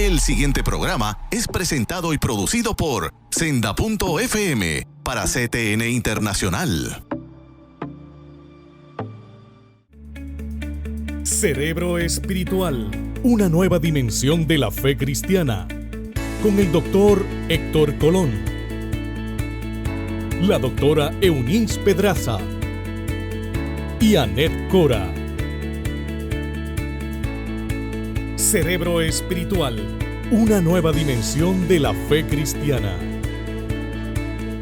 que el siguiente programa es presentado y producido por Senda.fm para CTN Internacional. Cerebro Espiritual, una nueva dimensión de la fe cristiana, con el doctor Héctor Colón, la doctora Eunice Pedraza y Annette Cora. Cerebro Espiritual, una nueva dimensión de la fe cristiana.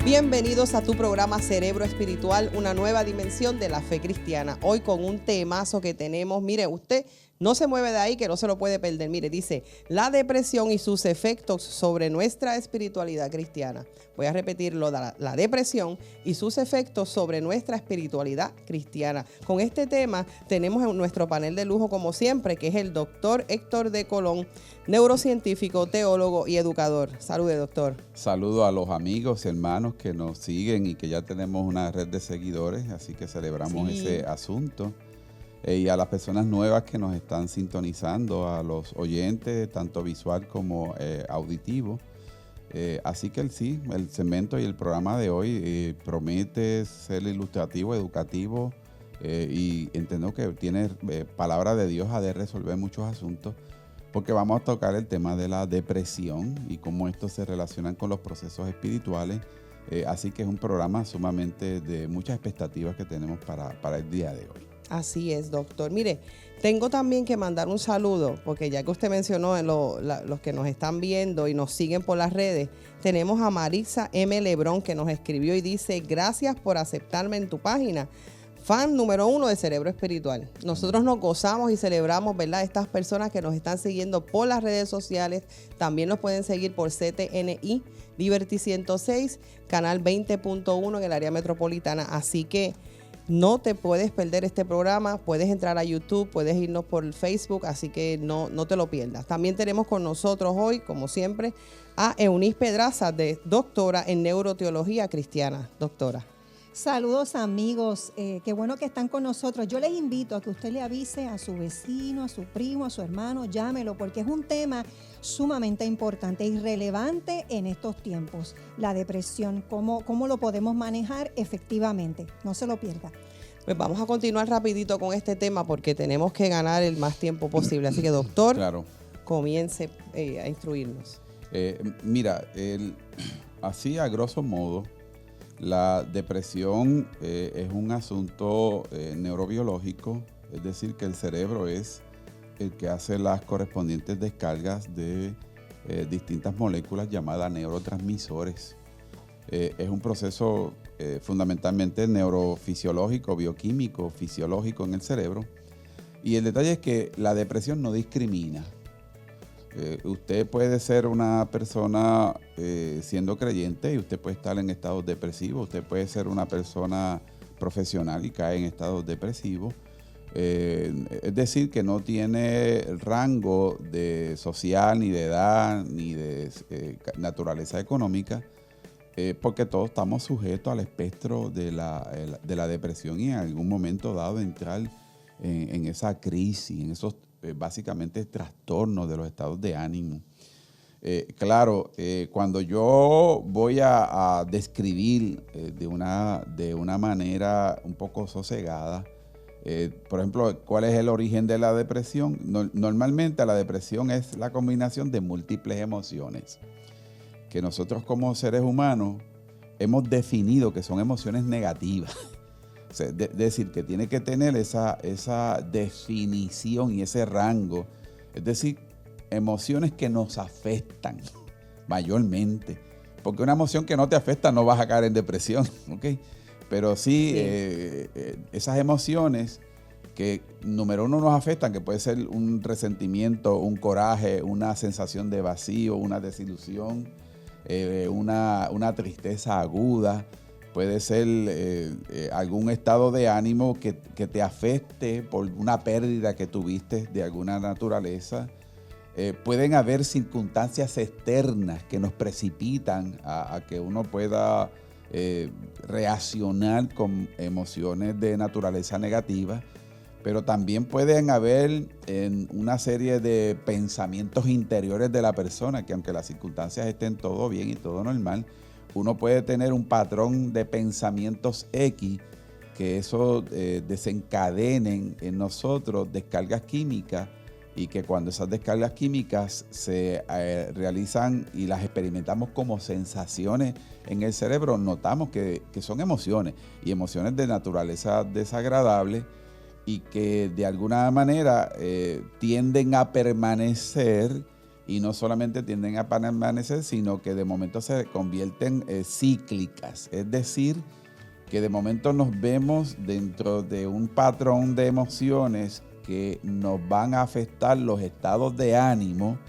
Bienvenidos a tu programa Cerebro Espiritual, una nueva dimensión de la fe cristiana. Hoy con un temazo que tenemos, mire, usted no se mueve de ahí que no se lo puede perder. Mire, dice, la depresión y sus efectos sobre nuestra espiritualidad cristiana. Voy a repetirlo, la depresión y sus efectos sobre nuestra espiritualidad cristiana. Con este tema tenemos en nuestro panel de lujo, como siempre, que es el doctor Héctor D. Colón, neurocientífico, teólogo y educador. Salude, doctor. Saludo a los amigos, hermanos que nos siguen y que ya tenemos una red de seguidores, así que celebramos ese asunto. Y a las personas nuevas que nos están sintonizando, a los oyentes, tanto visual como auditivo. Así que el segmento y el programa de hoy promete ser ilustrativo, educativo, y entiendo que tiene palabra de Dios a de resolver muchos asuntos, porque vamos a tocar el tema de la depresión y cómo estos se relacionan con los procesos espirituales. Así que es un programa sumamente de muchas expectativas que tenemos para el día de hoy. Así es, doctor. Mire, tengo también que mandar un saludo, porque ya que usted mencionó los que nos están viendo y nos siguen por las redes, tenemos a Marisa M. Lebrón que nos escribió y dice, gracias por aceptarme en tu página. Fan número 1 de Cerebro Espiritual. Nosotros nos gozamos y celebramos, ¿verdad?, estas personas que nos están siguiendo por las redes sociales. También nos pueden seguir por CTNI, Liberty 106, canal 20.1 en el área metropolitana. Así que no te puedes perder este programa, puedes entrar a YouTube, puedes irnos por Facebook, así que no te lo pierdas. También tenemos con nosotros hoy, como siempre, a Eunice Pedraza, doctora en neuroteología cristiana. Doctora. Saludos amigos, qué bueno que están con nosotros. Yo les invito a que usted le avise a su vecino, a su primo, a su hermano, llámelo, porque es un tema sumamente importante y relevante en estos tiempos. La depresión, cómo lo podemos manejar efectivamente. No se lo pierda. Pues vamos a continuar rapidito con este tema porque tenemos que ganar el más tiempo posible. Así que, doctor, claro, comience a instruirnos. Mira, así a grosso modo, la depresión es un asunto neurobiológico, es decir, que el cerebro es el que hace las correspondientes descargas de distintas moléculas llamadas neurotransmisores. Es un proceso fundamentalmente neurofisiológico, bioquímico, fisiológico en el cerebro. Y el detalle es que la depresión no discrimina. Usted puede ser una persona siendo creyente y usted puede estar en estados depresivos. Usted puede ser una persona profesional y cae en estados depresivos. Es decir, que no tiene rango de social, ni de edad, ni de naturaleza económica, porque todos estamos sujetos al espectro de la depresión y en algún momento dado entrar en esa crisis, en esos básicamente trastornos de los estados de ánimo. Claro, cuando yo voy a describir de una manera un poco sosegada, por ejemplo, ¿cuál es el origen de la depresión? Normalmente la depresión es la combinación de múltiples emociones que nosotros como seres humanos hemos definido que son emociones negativas. O sea, decir, que tiene que tener esa definición y ese rango. Es decir, emociones que nos afectan mayormente. Porque una emoción que no te afecta no vas a caer en depresión, ¿ok? Pero sí. Esas emociones que, número uno, nos afectan, que puede ser un resentimiento, un coraje, una sensación de vacío, una desilusión, una tristeza aguda. Puede ser algún estado de ánimo que te afecte por una pérdida que tuviste de alguna naturaleza. Pueden haber circunstancias externas que nos precipitan a que uno pueda reaccionar con emociones de naturaleza negativa. pero también pueden haber una serie de pensamientos interiores de la persona que, aunque las circunstancias estén todo bien y todo normal, uno puede tener un patrón de pensamientos X que eso desencadenen en nosotros descargas químicas, y que cuando esas descargas químicas se realizan y las experimentamos como sensaciones en el cerebro, notamos que son emociones, y emociones de naturaleza desagradable, y que de alguna manera tienden a permanecer, y no solamente tienden a permanecer, sino que de momento se convierten cíclicas. Es decir, que de momento nos vemos dentro de un patrón de emociones que nos van a afectar los estados de ánimo,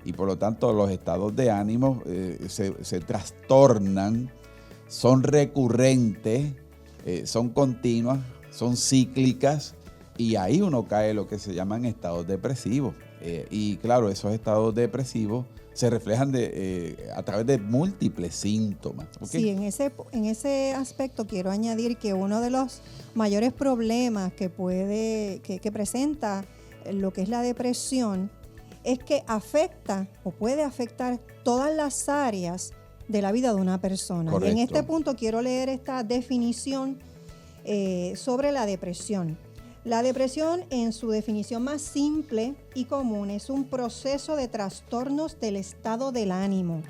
y por lo tanto los estados de ánimo se trastornan, son recurrentes, son continuas, son cíclicas, y ahí uno cae en lo que se llaman estados depresivos. Y claro, esos estados depresivos se reflejan a través de múltiples síntomas. ¿Okay? Sí, en ese aspecto quiero añadir que uno de los mayores problemas que presenta lo que es la depresión es que afecta o puede afectar todas las áreas de la vida de una persona. Correcto. Y en este punto quiero leer esta definición sobre la depresión. La depresión, en su definición más simple y común, es un proceso de trastornos del estado del ánimo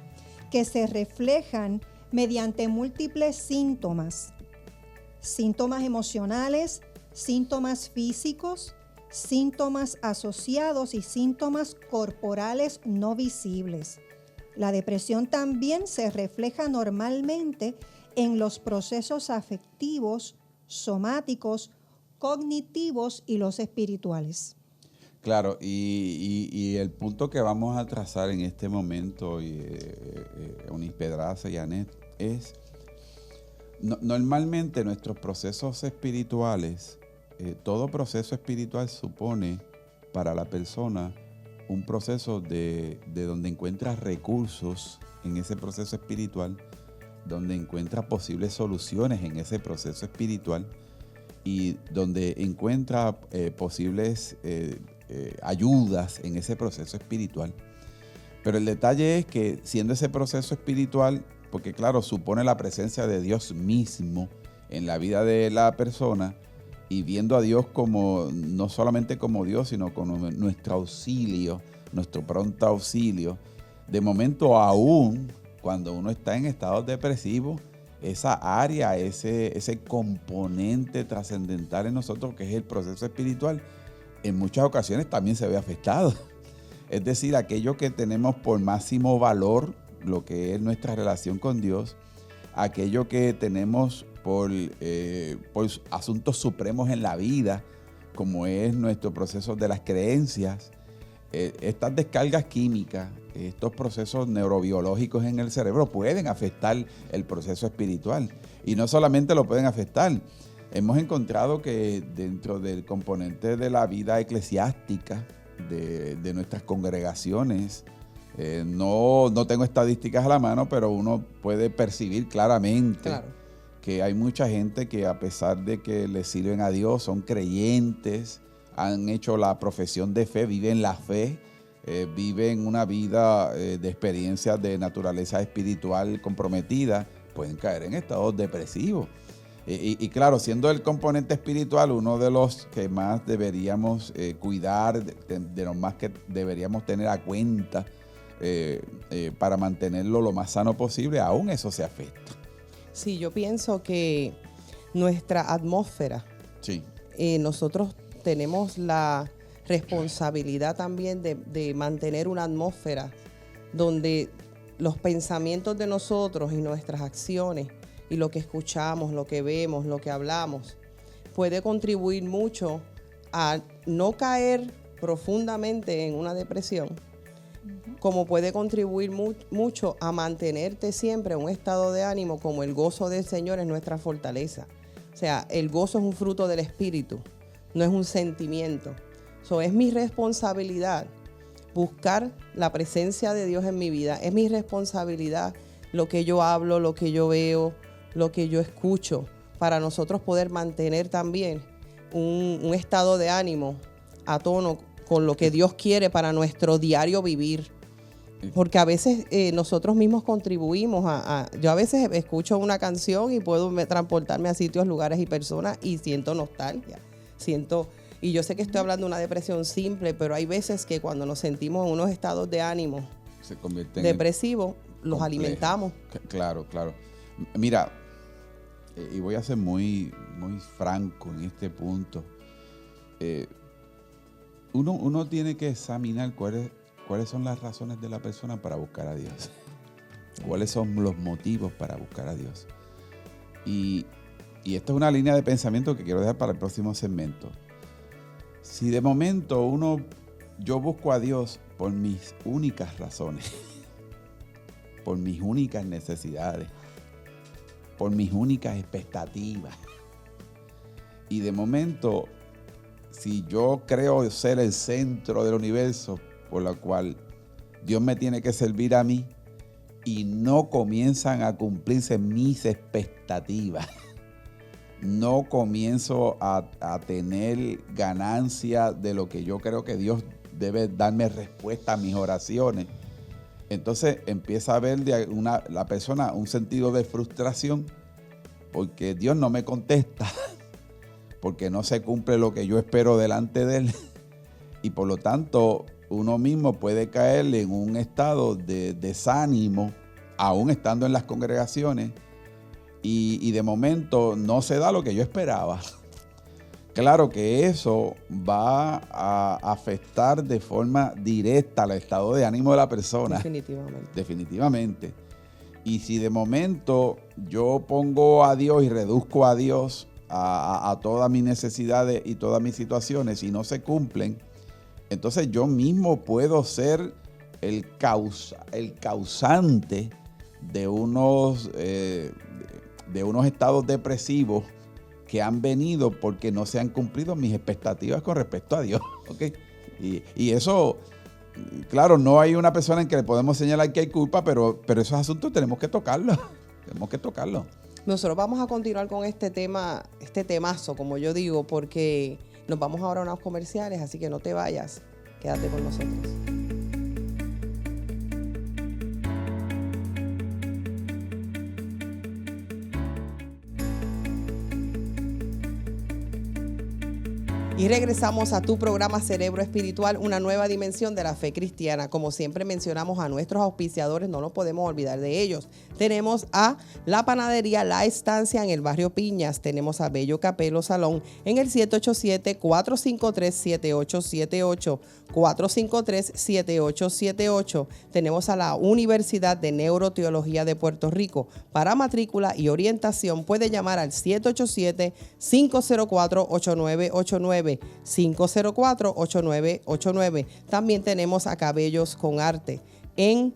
que se reflejan mediante múltiples síntomas emocionales, síntomas físicos, síntomas asociados y síntomas corporales no visibles. La depresión también se refleja normalmente en los procesos afectivos, somáticos, cognitivos y los espirituales. Claro, y el punto que vamos a trazar en este momento, Eunice Pedraza y Anet, es normalmente nuestros procesos espirituales, todo proceso espiritual supone para la persona un proceso de donde encuentra recursos en ese proceso espiritual, donde encuentra posibles soluciones en ese proceso espiritual, y donde encuentra posibles ayudas en ese proceso espiritual. Pero el detalle es que, siendo ese proceso espiritual, porque claro, supone la presencia de Dios mismo en la vida de la persona, y viendo a Dios como no solamente como Dios, sino como nuestro auxilio, nuestro pronto auxilio, de momento aún cuando uno está en estados depresivos, esa área, ese componente trascendental en nosotros, que es el proceso espiritual, en muchas ocasiones también se ve afectado. Es decir, aquello que tenemos por máximo valor, lo que es nuestra relación con Dios, aquello que tenemos por asuntos supremos en la vida, como es nuestro proceso de las creencias, estas descargas químicas, estos procesos neurobiológicos en el cerebro pueden afectar el proceso espiritual. Y no solamente lo pueden afectar, hemos encontrado que dentro del componente de la vida eclesiástica de nuestras congregaciones, no tengo estadísticas a la mano, pero uno puede percibir claramente que hay mucha gente que, a pesar de que le sirven a Dios, son creyentes, han hecho la profesión de fe, viven la fe, viven una vida de experiencias de naturaleza espiritual comprometida, pueden caer en estados depresivos. Y claro, siendo el componente espiritual uno de los que más deberíamos cuidar, de los más que deberíamos tener a cuenta para mantenerlo lo más sano posible, aún eso se afecta. Sí, yo pienso que nuestra atmósfera, sí, nosotros tenemos la responsabilidad también de mantener una atmósfera donde los pensamientos de nosotros y nuestras acciones y lo que escuchamos, lo que vemos, lo que hablamos, puede contribuir mucho a no caer profundamente en una depresión, como puede contribuir mucho a mantenerte siempre en un estado de ánimo, como el gozo del Señor es nuestra fortaleza. O sea, el gozo es un fruto del Espíritu, no es un sentimiento. Es mi responsabilidad buscar la presencia de Dios en mi vida. Es mi responsabilidad lo que yo hablo, lo que yo veo, lo que yo escucho, para nosotros poder mantener también un estado de ánimo a tono con lo que Dios quiere para nuestro diario vivir. Porque a veces nosotros mismos contribuimos yo a veces escucho una canción y puedo transportarme a sitios, lugares y personas y siento nostalgia. Y yo sé que estoy hablando de una depresión simple, pero hay veces que cuando nos sentimos en unos estados de ánimo se convierten depresivos, los complejo. alimentamos. Claro. Mira, y voy a ser muy, muy franco en este punto. Uno tiene que examinar cuáles son las razones de la persona para buscar a Dios. ¿Cuáles son los motivos para buscar a Dios? Y esto es una línea de pensamiento que quiero dejar para el próximo segmento. Si de momento yo busco a Dios por mis únicas razones, por mis únicas necesidades, por mis únicas expectativas, y de momento, si yo creo ser el centro del universo, por la cual Dios me tiene que servir a mí, y no comienzan a cumplirse mis expectativas, no comienzo a tener ganancia de lo que yo creo que Dios debe darme respuesta a mis oraciones, entonces empieza a haber la persona un sentido de frustración porque Dios no me contesta, porque no se cumple lo que yo espero delante de Él, y por lo tanto uno mismo puede caer en un estado de desánimo, aún estando en las congregaciones, y de momento no se da lo que yo esperaba. Claro que eso va a afectar de forma directa al estado de ánimo de la persona. Definitivamente. Y si de momento yo pongo a Dios y reduzco a Dios a todas mis necesidades y todas mis situaciones y no se cumplen, entonces yo mismo puedo ser el causante de unos estados depresivos que han venido porque no se han cumplido mis expectativas con respecto a Dios. ¿Okay? Y eso, claro, no hay una persona en que le podemos señalar que hay culpa, pero esos asuntos tenemos que tocarlos. Nosotros vamos a continuar con este temazo, como yo digo, porque nos vamos ahora a unos comerciales, así que no te vayas, quédate con nosotros. Y regresamos a tu programa Cerebro Espiritual, una nueva dimensión de la fe cristiana. Como siempre mencionamos a nuestros auspiciadores, no nos podemos olvidar de ellos. Tenemos a la panadería La Estancia en el barrio Piñas. Tenemos a Bello Capelo Salón en el 787-453-7878. 453-7878. Tenemos a la Universidad de Neuroteología de Puerto Rico. Para matrícula y orientación puede llamar al 787-504-8989. 504-8989. También tenemos a Cabellos con Arte en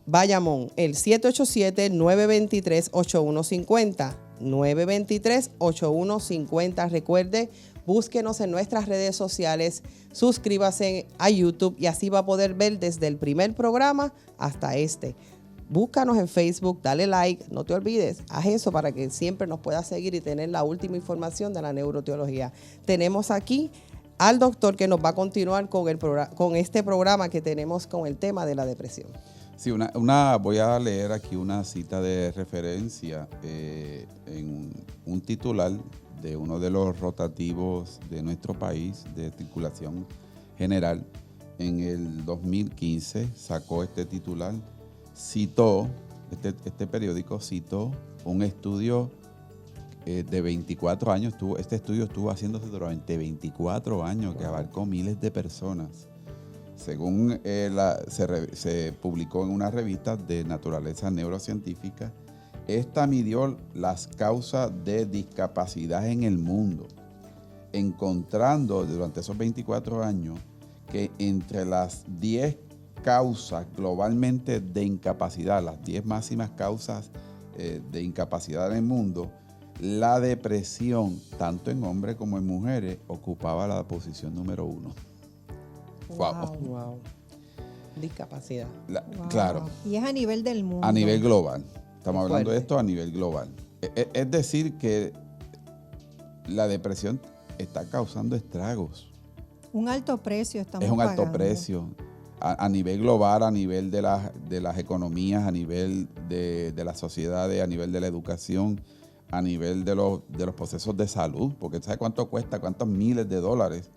Bayamón, el 787-923-8150. 923-8150. Recuerde, búsquenos en nuestras redes sociales, suscríbase a YouTube y así va a poder ver desde el primer programa hasta este. Búscanos en Facebook, dale like, no te olvides, haz eso para que siempre nos puedas seguir y tener la última información de la neuroteología. Tenemos aquí al doctor que nos va a continuar con este programa que tenemos con el tema de la depresión. Sí, voy a leer aquí una cita de referencia en un titular de uno de los rotativos de nuestro país de circulación general. En el 2015 sacó este titular. Este periódico citó un estudio de 24 años. Este estudio estuvo haciéndose durante 24 años, que abarcó miles de personas. Según se publicó en una revista de naturaleza neurocientífica, esta midió las causas de discapacidad en el mundo, encontrando durante esos 24 años que entre las 10 causas globalmente de incapacidad, las 10 máximas causas de incapacidad en el mundo, la depresión, tanto en hombres como en mujeres, ocupaba la posición número 1. Wow. Discapacidad. Claro. Y es a nivel del mundo. A nivel global. Estamos hablando de esto a nivel global. Es decir, que la depresión está causando estragos. Un alto precio estamos Es un alto pagando. precio a nivel global, a nivel de las economías, a nivel de las sociedades, a nivel de la educación, a nivel de los procesos de salud, porque ¿sabe cuánto cuesta? ¿Cuántos miles de dólares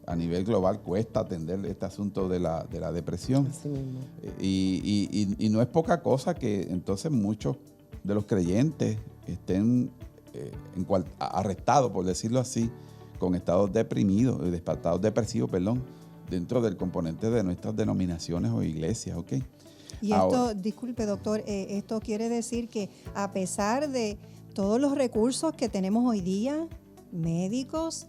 a nivel global cuesta atender este asunto de la depresión? Así mismo. Y no es poca cosa que entonces muchos de los creyentes estén arrestados, por decirlo así, con estados estados depresivos, dentro del componente de nuestras denominaciones o iglesias, ¿ok? Y esto, disculpe doctor, esto quiere decir que a pesar de todos los recursos que tenemos hoy día, médicos,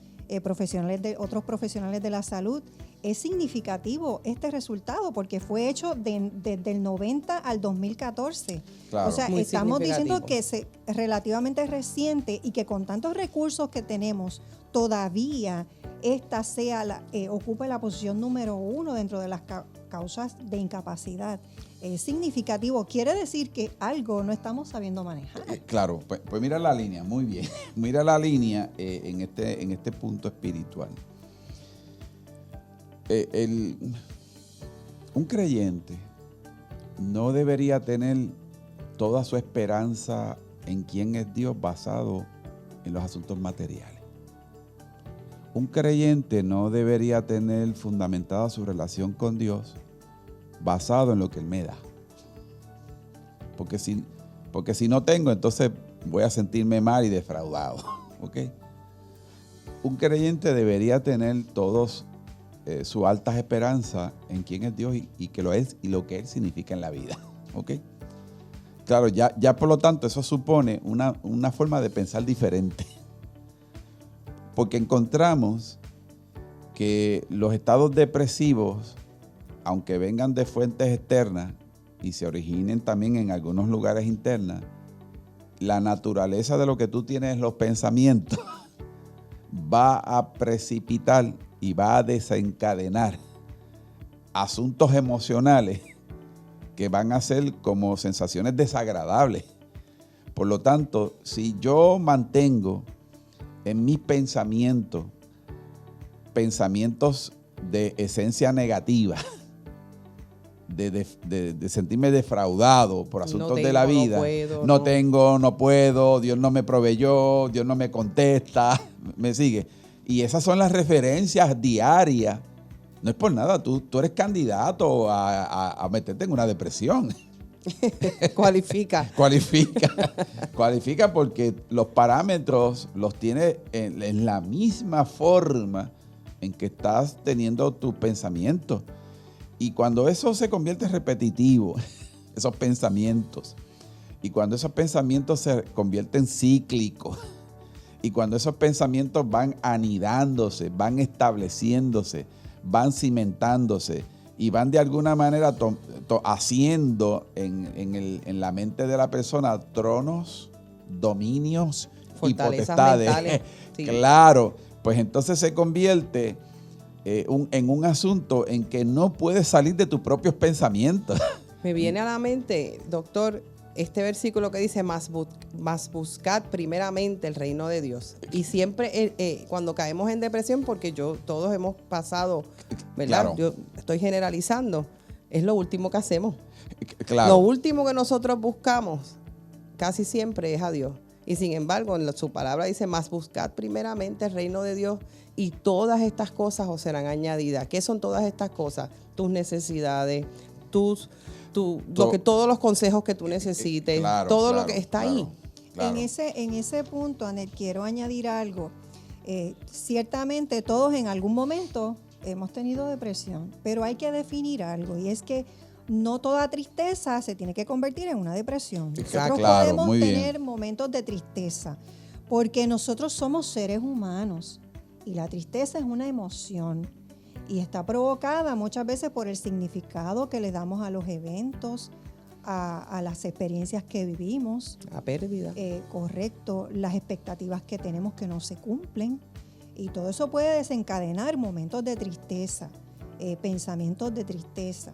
otros profesionales de la salud, es significativo este resultado porque fue hecho desde el 90 al 2014. Claro. O sea, Muy estamos diciendo significativo. que es relativamente reciente y que con tantos recursos que tenemos, todavía esta ocupe la posición número 1 dentro de las causas de incapacidad. Es significativo. Quiere decir que algo no estamos sabiendo manejar. Claro, pues mira la línea, muy bien. Mira la línea en este punto espiritual. Un creyente no debería tener toda su esperanza en quién es Dios basado en los asuntos materiales. Un creyente no debería tener fundamentada su relación con Dios basado en lo que Él me da. Porque si no tengo, entonces voy a sentirme mal y defraudado. ¿Ok? Un creyente debería tener todos sus altas esperanzas en quién es Dios y que lo es y lo que Él significa en la vida. ¿Ok? Claro, ya por lo tanto eso supone una forma de pensar diferente. Porque encontramos que los estados depresivos, aunque vengan de fuentes externas y se originen también en algunos lugares internos, la naturaleza de lo que tú tienes en los pensamientos va a precipitar y va a desencadenar asuntos emocionales que van a ser como sensaciones desagradables. Por lo tanto, si yo mantengo en mis pensamientos de esencia negativa, de sentirme defraudado por asuntos de la vida. No puedo, Dios no me proveyó, Dios no me contesta, me sigue. Y esas son las referencias diarias. No es por nada, tú eres candidato a meterte en una depresión. Cualifica porque los parámetros los tienes en la misma forma en que estás teniendo tus pensamientos. Y cuando eso se convierte en repetitivo, esos pensamientos, y cuando esos pensamientos se convierten cíclicos, y cuando esos pensamientos van anidándose, van estableciéndose, van cimentándose, y van de alguna manera haciendo en la mente de la persona tronos, dominios y potestades. Mentales, sí. Claro, pues entonces se convierte en un asunto en que no puedes salir de tus propios pensamientos. Me viene a la mente, doctor, este versículo que dice, más buscad primeramente el reino de Dios. Y siempre cuando caemos en depresión, porque todos hemos pasado, ¿verdad? Claro. Yo estoy generalizando, es lo último que hacemos. Claro. Lo último que nosotros buscamos casi siempre es a Dios. Y sin embargo, su palabra dice, más buscad primeramente el reino de Dios y todas estas cosas os serán añadidas. ¿Qué son todas estas cosas? Tus necesidades, todos los consejos que tú necesites, claro, todo claro, lo que está claro, ahí. claro. En ese punto, Anel, quiero añadir algo. Ciertamente todos en algún momento hemos tenido depresión, pero hay que definir algo, y es que no toda tristeza se tiene que convertir en una depresión. Nosotros Claro, podemos muy bien. tener momentos de tristeza, porque nosotros somos seres humanos y la tristeza es una emoción y está provocada muchas veces por el significado que le damos a los eventos, a las experiencias que vivimos. La pérdida. Correcto, las expectativas que tenemos que no se cumplen, y todo eso puede desencadenar momentos de tristeza, pensamientos de tristeza,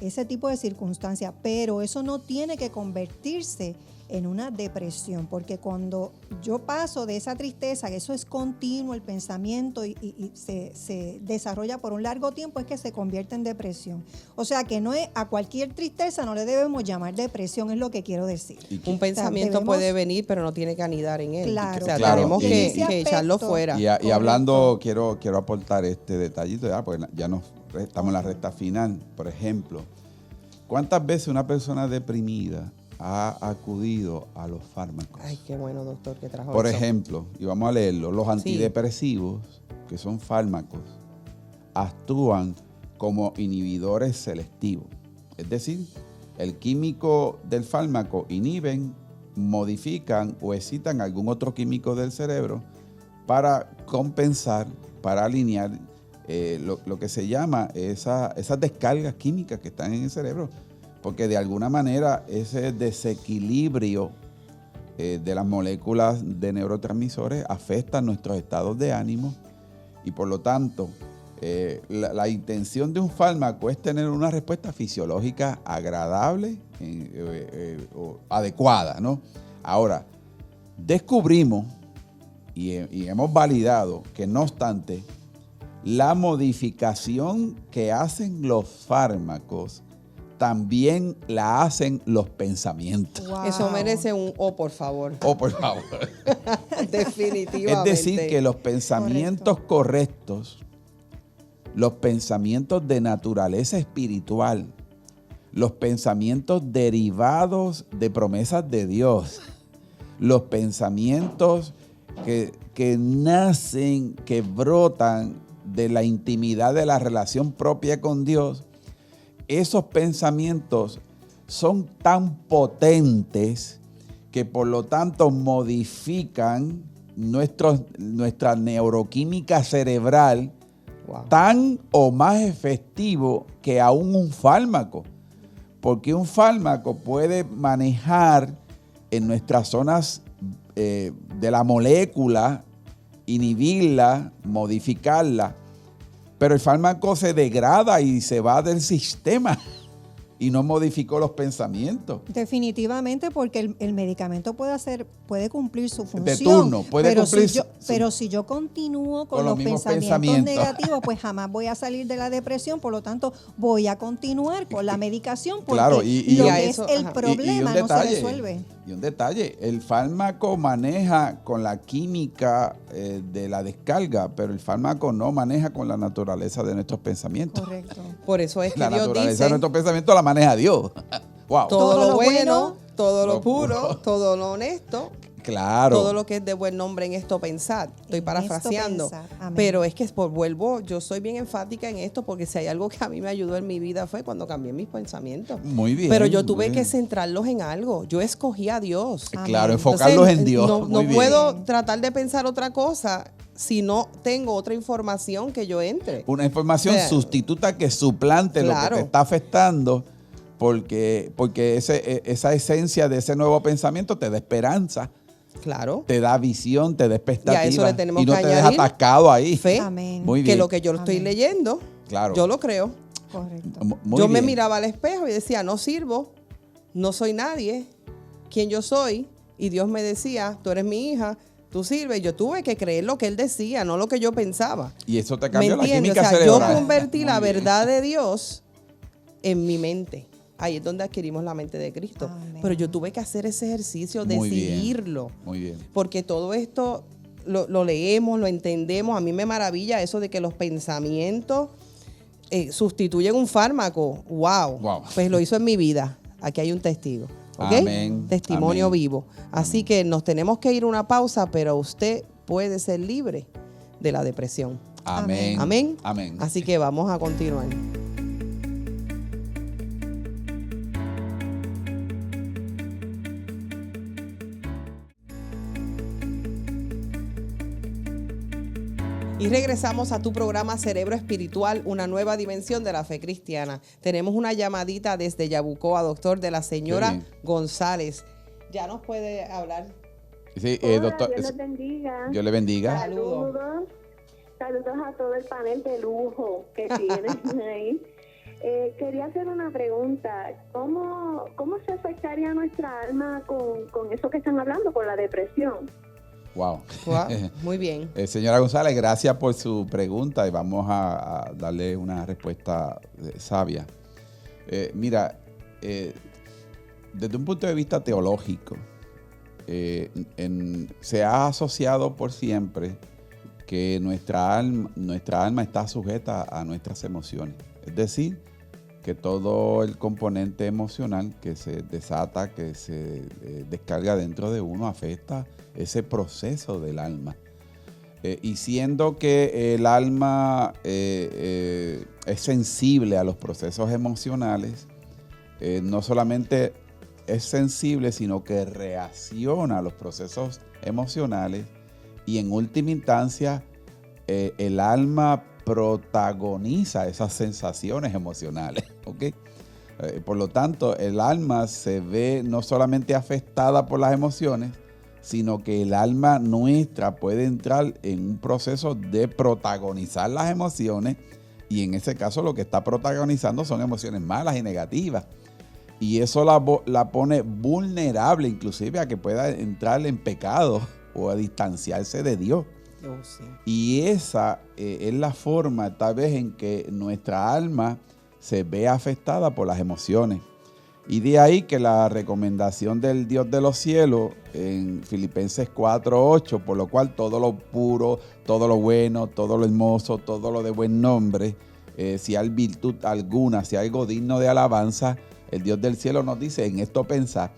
ese tipo de circunstancias, pero eso no tiene que convertirse en una depresión, porque cuando yo paso de esa tristeza, que eso es continuo, el pensamiento y se desarrolla por un largo tiempo, es que se convierte en depresión. O sea que no es, a cualquier tristeza no le debemos llamar depresión, es lo que quiero decir. Un pensamiento puede venir, pero no tiene que anidar en él. Claro, o sea, claro. tenemos que aspecto, echarlo fuera. Y hablando, quiero aportar este detallito, ya, porque ya estamos en la recta final. Por ejemplo, ¿cuántas veces una persona deprimida ha acudido a los fármacos? Ay, qué bueno, doctor, que trajo Por eso. ejemplo, y vamos a leerlo, los antidepresivos, que son fármacos, actúan como inhibidores selectivos. Es decir, el químico del fármaco inhiben, modifican o excitan algún otro químico del cerebro para compensar, para alinear lo que se llama esas descargas químicas que están en el cerebro. Porque de alguna manera ese desequilibrio de las moléculas de neurotransmisores afecta nuestros estados de ánimo y por lo tanto la intención de un fármaco es tener una respuesta fisiológica agradable o adecuada, ¿no? Ahora, descubrimos y hemos validado que no obstante, la modificación que hacen los fármacos también la hacen los pensamientos. Wow. Eso merece un por favor. Por favor. Definitivamente. Es decir, que los pensamientos correctos, los pensamientos de naturaleza espiritual, los pensamientos derivados de promesas de Dios, los pensamientos que nacen, que brotan de la intimidad de la relación propia con Dios, esos pensamientos son tan potentes que por lo tanto modifican nuestra neuroquímica cerebral tan o más efectivo que aún un fármaco. Porque un fármaco puede manejar en nuestras zonas de la molécula, inhibirla, modificarla, pero el fármaco se degrada y se va del sistema y no modificó los pensamientos. Definitivamente, porque el medicamento puede cumplir su función. De turno, puede cumplir pero si yo continúo con los mismos pensamientos negativos, pues jamás voy a salir de la depresión, por lo tanto voy a continuar con la medicación porque claro, lo que es el ajá. problema no se resuelve. Y un detalle, el fármaco maneja con la química de la descarga, pero el fármaco no maneja con la naturaleza de nuestros pensamientos. Correcto. Por eso es que La Dios naturaleza dice de nuestros pensamientos la maneja Dios. Wow. todo lo bueno, bueno, todo lo lo puro, puro. todo lo honesto, Claro. todo lo que es de buen nombre en esto pensar. Estoy En parafraseando. esto pensar. Amén. Pero es que vuelvo, yo soy bien enfática en esto porque si hay algo que a mí me ayudó en mi vida fue cuando cambié mis pensamientos. Muy bien. Pero yo tuve muy que bien. centrarlos en algo. Yo escogí a Dios. Claro, Amén. enfocarlos Entonces, en Dios. No, Muy no bien. puedo tratar de pensar otra cosa si no tengo otra información que yo entre. Una información O sea, sustituta que suplante lo que claro. te está afectando, porque esa esencia de ese nuevo pensamiento te da esperanza, Claro. te da visión, te da expectativa. Y a eso le tenemos y no que te deja añadir atascado ahí. Fe. Amén. Muy Que bien. lo que yo estoy Amén. leyendo, Claro. yo lo creo. Correcto. Muy Yo me bien. miraba al espejo y decía, no sirvo, no soy nadie, ¿quién yo soy? Y Dios me decía, tú eres mi hija, tú sirves. Yo tuve que creer lo que Él decía, no lo que yo pensaba. Y eso te ¿Me cambió la entiendes? química O sea, cerebral. yo convertí la Muy bien. verdad de Dios en mi mente. Ahí es donde adquirimos la mente de Cristo. Amén. Pero yo tuve que hacer ese ejercicio de Muy bien. seguirlo. Muy bien. Porque todo esto lo leemos, lo entendemos. A mí me maravilla eso de que los pensamientos sustituyen un fármaco. ¡Wow! Wow. Pues lo hizo en mi vida. Aquí hay un testigo. ¿Ok? Amén. Testimonio Amén. vivo. Así que nos tenemos que ir a una pausa, pero usted puede ser libre de la depresión. Amén. Amén. Amén. Así que vamos a continuar. Y regresamos a tu programa Cerebro Espiritual, una nueva dimensión de la fe cristiana. Tenemos una llamadita desde Yabucoa, doctor, de la Qué señora bien. González. ¿Ya nos puede hablar? Sí, Hola, doctor. Dios les bendiga. Dios le bendiga. Saludos. Saludos a todo el panel de lujo que tienen ahí. quería hacer una pregunta. ¿Cómo se afectaría nuestra alma con eso que están hablando, con la depresión? Wow. Muy bien. Señora González, gracias por su pregunta y vamos a darle una respuesta sabia. Mira, desde un punto de vista teológico, se ha asociado por siempre que nuestra alma está sujeta a nuestras emociones. Es decir, que todo el componente emocional que se desata, que se descarga dentro de uno, afecta ese proceso del alma. Y siendo que el alma es sensible a los procesos emocionales, no solamente es sensible, sino que reacciona a los procesos emocionales y en última instancia el alma protagoniza esas sensaciones emocionales, ¿ok? Por lo tanto, el alma se ve no solamente afectada por las emociones, sino que el alma nuestra puede entrar en un proceso de protagonizar las emociones y en ese caso lo que está protagonizando son emociones malas y negativas. Y eso la pone vulnerable inclusive a que pueda entrar en pecado o a distanciarse de Dios. Oh, sí. Y esa es la forma tal vez en que nuestra alma se ve afectada por las emociones. Y de ahí que la recomendación del Dios de los cielos en Filipenses 4:8, por lo cual todo lo puro, todo lo bueno, todo lo hermoso, todo lo de buen nombre, si hay virtud alguna, si hay algo digno de alabanza, el Dios del cielo nos dice en esto pensar,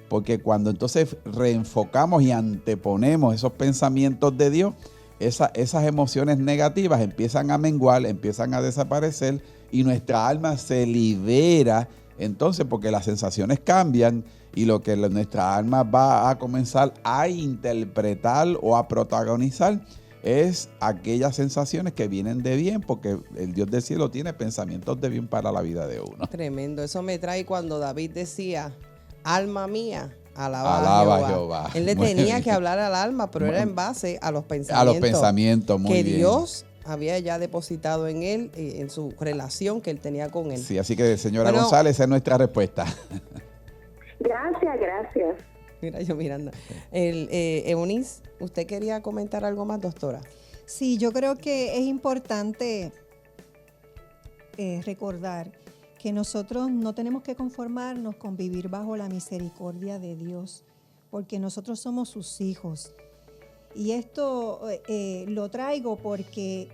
porque cuando entonces reenfocamos y anteponemos esos pensamientos de Dios, esas emociones negativas empiezan a menguar, empiezan a desaparecer y nuestra alma se libera entonces porque las sensaciones cambian y lo que nuestra alma va a comenzar a interpretar o a protagonizar es aquellas sensaciones que vienen de bien, porque el Dios del cielo tiene pensamientos de bien para la vida de uno. Tremendo. Eso me trae cuando David decía, alma mía, alaba a Jehová. Él le tenía que hablar al alma, pero era en base a los pensamientos. A los pensamientos, muy que bien. Dios había ya depositado en él, en su relación que él tenía con él. Sí, así que señora González, esa es nuestra respuesta. Gracias. Mira, yo mirando. Eunice, ¿usted quería comentar algo más, doctora? Sí, yo creo que es importante recordar que nosotros no tenemos que conformarnos con vivir bajo la misericordia de Dios, porque nosotros somos sus hijos. Y esto lo traigo porque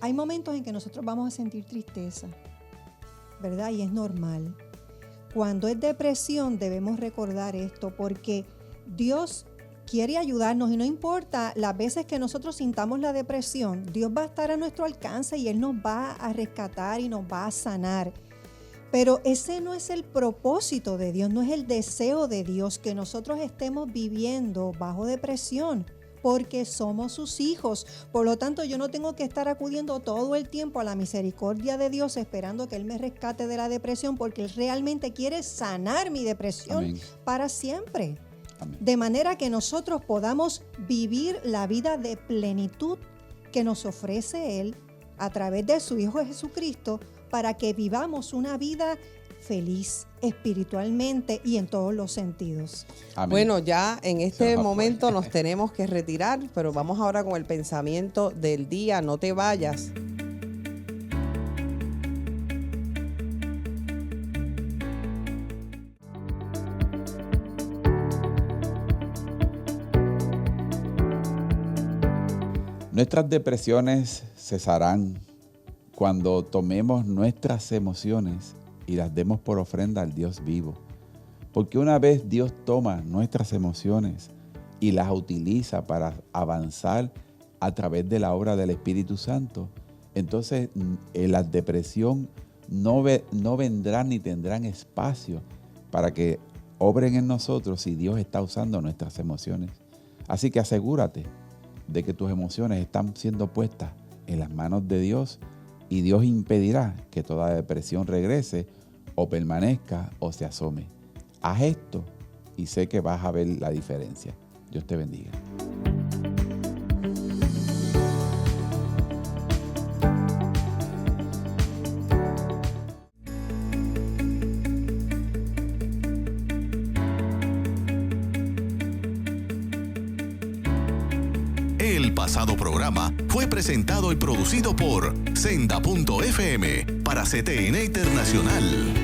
hay momentos en que nosotros vamos a sentir tristeza, ¿verdad? Y es normal. Cuando es depresión debemos recordar esto porque Dios quiere ayudarnos y no importa las veces que nosotros sintamos la depresión, Dios va a estar a nuestro alcance y Él nos va a rescatar y nos va a sanar. Pero ese no es el propósito de Dios, no es el deseo de Dios que nosotros estemos viviendo bajo depresión, porque somos sus hijos. Por lo tanto, yo no tengo que estar acudiendo todo el tiempo a la misericordia de Dios esperando que Él me rescate de la depresión, porque Él realmente quiere sanar mi depresión. Amén. Para siempre. Amén. De manera que nosotros podamos vivir la vida de plenitud que nos ofrece Él a través de su Hijo Jesucristo, para que vivamos una vida feliz espiritualmente y en todos los sentidos. Amén. Bueno, ya en este Se nos momento fue. nos tenemos que retirar, pero vamos ahora con el pensamiento del día. No te vayas. Nuestras depresiones cesarán cuando tomemos nuestras emociones y las demos por ofrenda al Dios vivo. Porque una vez Dios toma nuestras emociones y las utiliza para avanzar a través de la obra del Espíritu Santo, entonces la depresión no vendrán ni tendrán espacio para que obren en nosotros si Dios está usando nuestras emociones. Así que asegúrate de que tus emociones están siendo puestas en las manos de Dios y Dios impedirá que toda depresión regrese o permanezca o se asome. Haz esto y sé que vas a ver la diferencia. Dios te bendiga. El pasado programa fue presentado y producido por Senda.fm para CTN Internacional.